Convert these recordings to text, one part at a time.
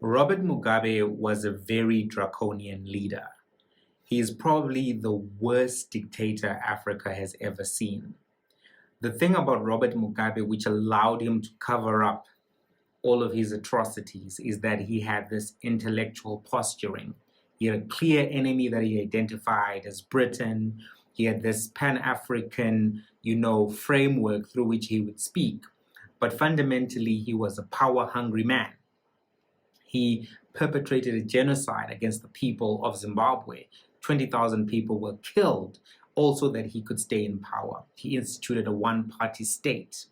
Robert Mugabe was a very draconian leader. He is probably the worst dictator Africa has ever seen. The thing about Robert Mugabe, which allowed him to cover up all of his atrocities, is that he had this intellectual posturing. He had a clear enemy that he identified as Britain. He had this Pan-African, framework through which he would speak. But fundamentally, he was a power-hungry man. He perpetrated a genocide against the people of Zimbabwe. 20,000 people were killed, also that he could stay in power. He instituted a one-party state,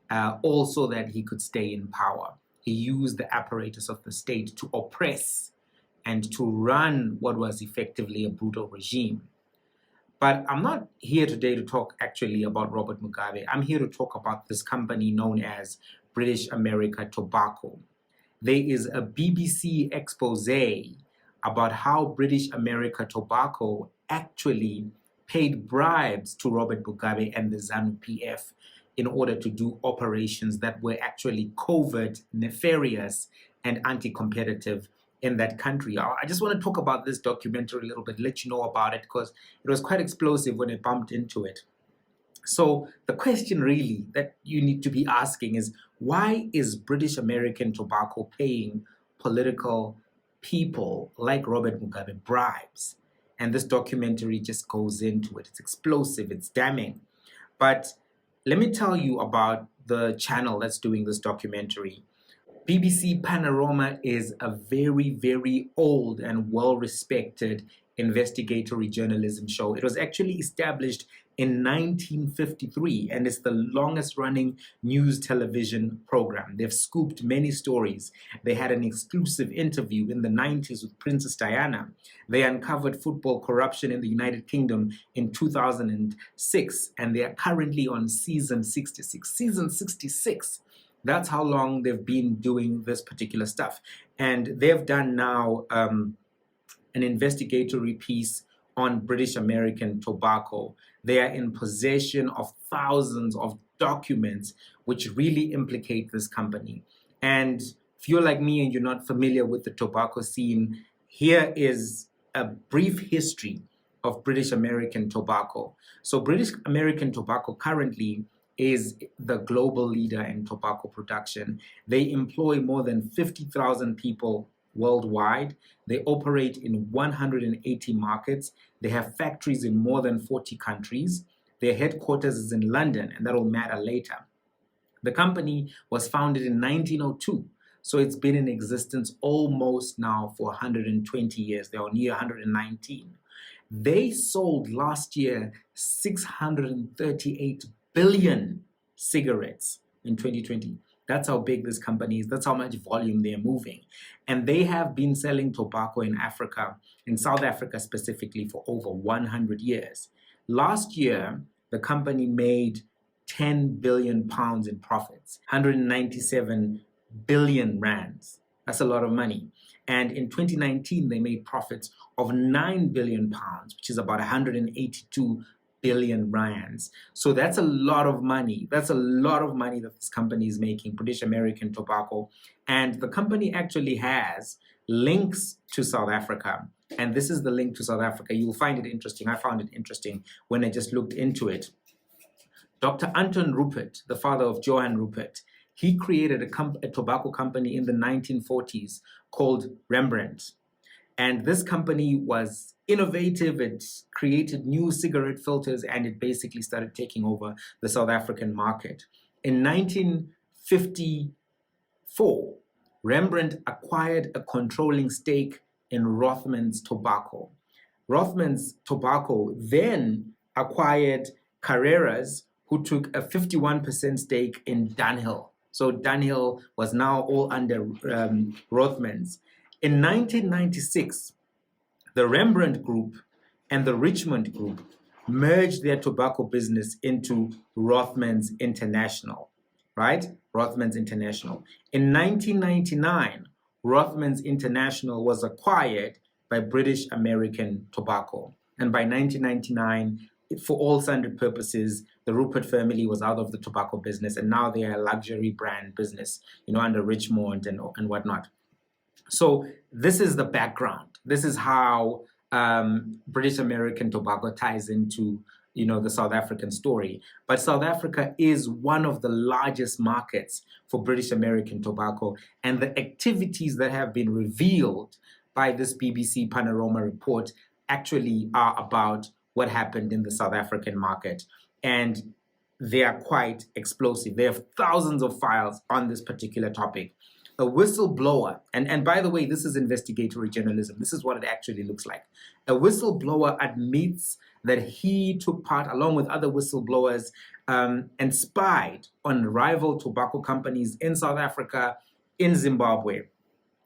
also that he could stay in power. He used the apparatus of the state to oppress and to run what was effectively a brutal regime. But I'm not here today to talk actually about Robert Mugabe. I'm here to talk about this company known as British America Tobacco. There is a BBC expose about how British America Tobacco actually paid bribes to Robert Mugabe and the Zanu PF in order to do operations that were actually covert, nefarious, and anti-competitive in that country. I just want to talk about this documentary a little bit, let you know about it, because it was quite explosive when I bumped into it. So the question really that you need to be asking is, why is British American Tobacco paying political people like Robert Mugabe bribes? And this documentary just goes into it. It's explosive, it's damning. But let me tell you about the channel that's doing this documentary. BBC Panorama is a very, very old and well-respected investigatory journalism show. It was actually established in 1953, and it's the longest running news television program. They've scooped many stories. They had an exclusive interview in the 90s with Princess Diana. They uncovered football corruption in the United Kingdom in 2006, and they are currently on season 66. Season 66. That's how long they've been doing this particular stuff. And they've done now an investigatory piece on British American Tobacco. They are in possession of thousands of documents which really implicate this company. And if you're like me and you're not familiar with the tobacco scene, here is a brief history of British American Tobacco. So British American Tobacco currently is the global leader in tobacco production. They employ more than 50,000 people worldwide. They operate in 180 markets. They have factories in more than 40 countries. Their headquarters is in London, and that will matter later. The company was founded in 1902, so it's been in existence almost now for 120 years. They are near 119. They sold last year 638 billion cigarettes in 2020. That's how big this company is. That's how much volume they're moving. And they have been selling tobacco in Africa, in South Africa specifically, for over 100 years. Last year, the company made 10 billion pounds in profits, 197 billion rands. That's a lot of money. And in 2019, they made profits of 9 billion pounds, which is about 182 billion rands. So that's a lot of money. That's a lot of money that this company is making, British American Tobacco. And the company actually has links to South Africa. And this is the link to South Africa. You'll find it interesting. I found it interesting when I just looked into it. Dr. Anton Rupert, the father of Johann Rupert, he created a tobacco company in the 1940s called Rembrandt. And this company was innovative. It created new cigarette filters, and it basically started taking over the South African market. In 1954, Rembrandt acquired a controlling stake in Rothmans Tobacco. Rothmans Tobacco then acquired Carreras, who took a 51% stake in Dunhill. So Dunhill was now all under Rothmans. In 1996, the Rembrandt Group and the Richmond Group merged their tobacco business into Rothmans International, right? Rothmans International. In 1999, Rothmans International was acquired by British American Tobacco. And by 1999, for all intended purposes, the Rupert family was out of the tobacco business, and now they are a luxury brand business, under Richmond and whatnot. So this is the background. This is how British American tobacco ties into the South African story. But South Africa is one of the largest markets for British American tobacco, and the activities that have been revealed by this BBC Panorama report actually are about what happened in the South African market. And they are quite explosive. They have thousands of files on this particular topic. A whistleblower, and by the way, this is investigatory journalism. This is what it actually looks like. A whistleblower admits that he took part, along with other whistleblowers, and spied on rival tobacco companies in South Africa, in Zimbabwe.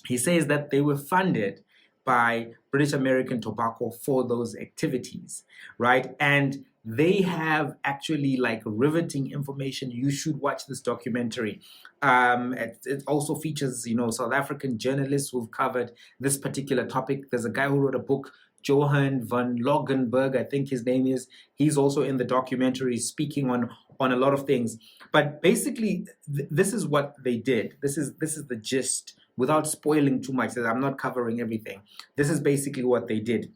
He says that they were funded by British American Tobacco for those activities, right? And they have actually like riveting information. You should watch this documentary. It also features, South African journalists who've covered this particular topic. There's a guy who wrote a book, Johan van Logenberg, I think his name is. He's also in the documentary speaking on a lot of things. But basically, this is what they did. This is the gist. Without spoiling too much, I'm not covering everything. This is basically what they did.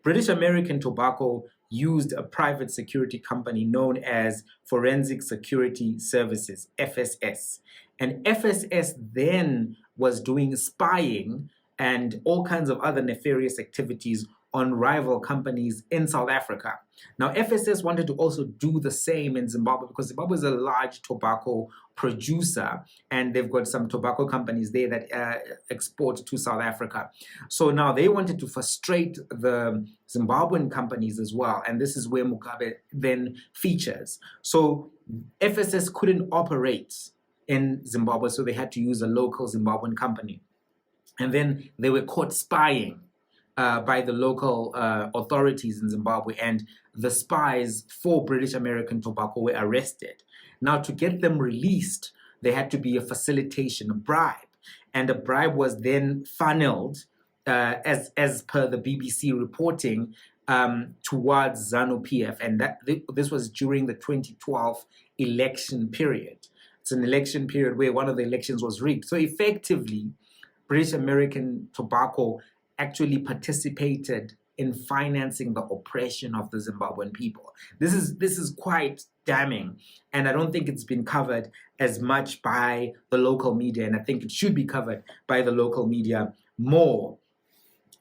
British American Tobacco used a private security company known as Forensic Security Services, FSS. And FSS then was doing spying and all kinds of other nefarious activities on rival companies in South Africa. Now, FSS wanted to also do the same in Zimbabwe because Zimbabwe is a large tobacco producer, and they've got some tobacco companies there that export to South Africa. So now they wanted to frustrate the Zimbabwean companies as well, and this is where Mugabe then features. So FSS couldn't operate in Zimbabwe, so they had to use a local Zimbabwean company. And then they were caught spying by the local authorities in Zimbabwe, and the spies for British American Tobacco were arrested. Now, to get them released, there had to be a facilitation, a bribe, and a bribe was then funneled, as per the BBC reporting, towards Zanu PF, and this was during the 2012 election period. It's an election period where one of the elections was rigged. So effectively, British American Tobacco actually participated in financing the oppression of the Zimbabwean people. This is quite damning, and I don't think it's been covered as much by the local media, and I think it should be covered by the local media more.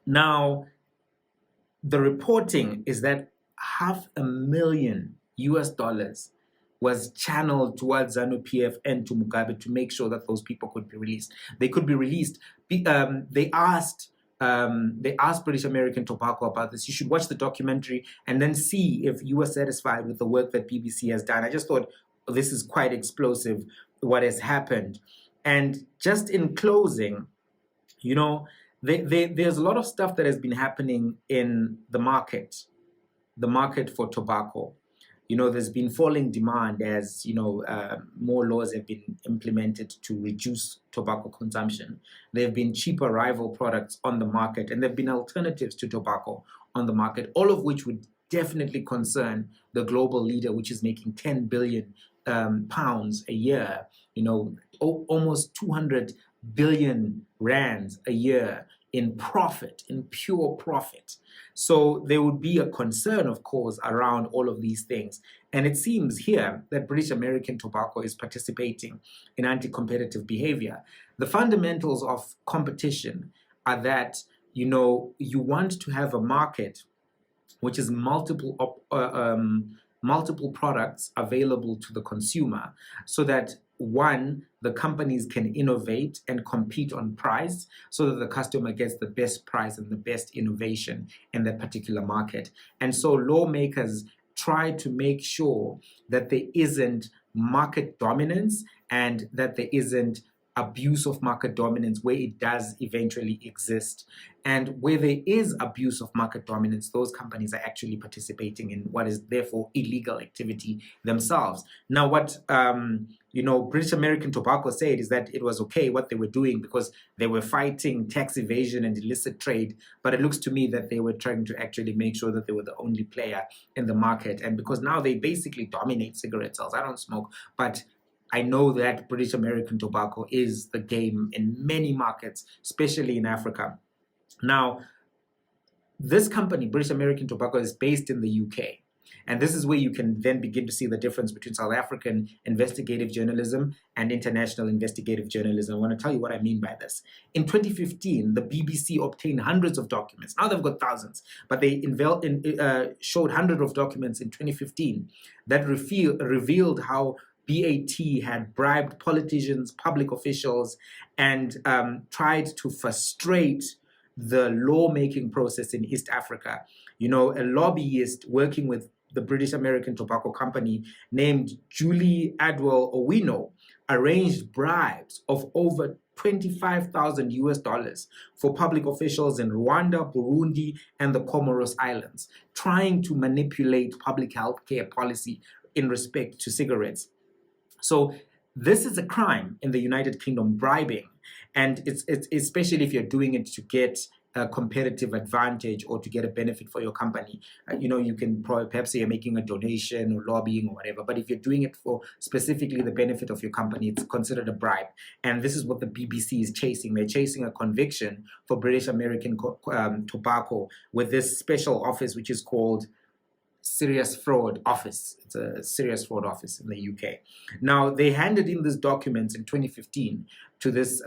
Now, the reporting is that $500,000 was channeled towards Zanu PF and to Mugabe to make sure that those people could be released. They could be released. They asked British American Tobacco about this. You should watch the documentary and then see if you are satisfied with the work that BBC has done. I just thought this is quite explosive, what has happened. And just in closing, there's a lot of stuff that has been happening in the market for tobacco. There's been falling demand as, more laws have been implemented to reduce tobacco consumption. There have been cheaper rival products on the market, and there have been alternatives to tobacco on the market, all of which would definitely concern the global leader, which is making 10 billion pounds a year, almost 200 billion rands a year in profit, in pure profit. So there would be a concern, of course, around all of these things. And it seems here that British American Tobacco is participating in anti-competitive behavior. The fundamentals of competition are that, you want to have a market which is multiple products available to the consumer, so that one, the companies can innovate and compete on price so that the customer gets the best price and the best innovation in that particular market. And so lawmakers try to make sure that there isn't market dominance and that there isn't abuse of market dominance where it does eventually exist. And where there is abuse of market dominance, those companies are actually participating in what is therefore illegal activity themselves. Now, what British American Tobacco said is that it was okay what they were doing because they were fighting tax evasion and illicit trade. But it looks to me that they were trying to actually make sure that they were the only player in the market. And because now they basically dominate cigarette sales. I don't smoke, but I know that British American Tobacco is the game in many markets, especially in Africa. Now, this company, British American Tobacco, is based in the UK. And this is where you can then begin to see the difference between South African investigative journalism and international investigative journalism. I want to tell you what I mean by this. In 2015, the BBC obtained hundreds of documents. Now they've got thousands, but they showed hundreds of documents in 2015 that revealed how BAT had bribed politicians, public officials, and tried to frustrate the lawmaking process in East Africa. You know, a lobbyist working with the British American Tobacco Company named Julie Adwell Owino arranged bribes of over 25,000 US dollars for public officials in Rwanda, Burundi, and the Comoros Islands, trying to manipulate public health care policy in respect to cigarettes. So this is a crime in the United Kingdom, bribing, and it's especially if you're doing it to get a competitive advantage or to get a benefit for your company. You know, you can perhaps say you're making a donation or lobbying or whatever, but if you're doing it for specifically the benefit of your company, it's considered a bribe. And this is what the BBC is chasing. They're chasing a conviction for British American Tobacco with this special office, which is called Serious Fraud Office. It's a serious fraud office in the UK. Now, they handed in these documents in 2015 to this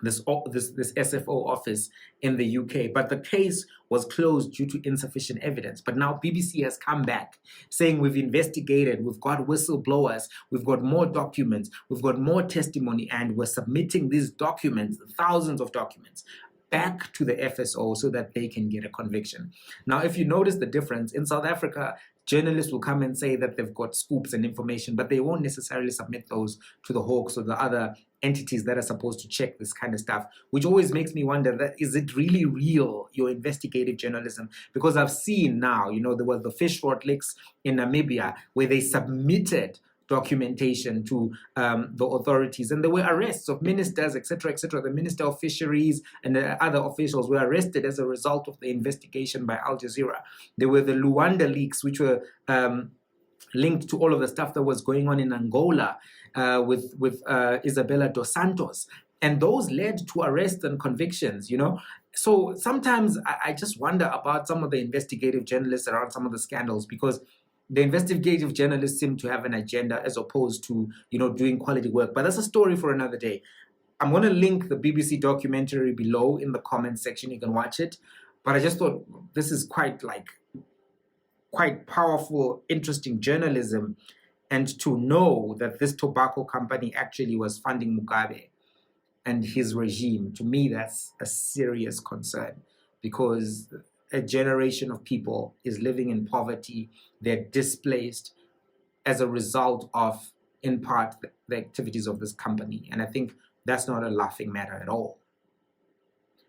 SFO office in the UK, but the case was closed due to insufficient evidence. But now BBC has come back saying we've investigated, we've got whistleblowers, we've got more documents, we've got more testimony, and we're submitting these documents, thousands of documents, back to the FSO so that they can get a conviction. Now, if you notice the difference, in South Africa, journalists will come and say that they've got scoops and information, but they won't necessarily submit those to the Hawks or the other entities that are supposed to check this kind of stuff, which always makes me wonder, that is it really real, your investigative journalism? Because I've seen now, you know, there were the fish rod licks in Namibia where they submitted documentation to the authorities, and there were arrests of ministers, etc., etc. The Minister of Fisheries and the other officials were arrested as a result of the investigation by Al Jazeera. There were the Luanda leaks, which were linked to all of the stuff that was going on in Angola with Isabella dos Santos, and those led to arrests and convictions, you know. So sometimes I just wonder about some of the investigative journalists around some of the scandals, because the investigative journalists seem to have an agenda as opposed to, you know, doing quality work. But that's a story for another day. I'm going to link the BBC documentary below in the comments section. You can watch it. But I just thought this is quite powerful, interesting journalism. And to know that this tobacco company actually was funding Mugabe and his regime, to me, that's a serious concern, because a generation of people is living in poverty. They're displaced as a result of, in part, the activities of this company. And I think that's not a laughing matter at all.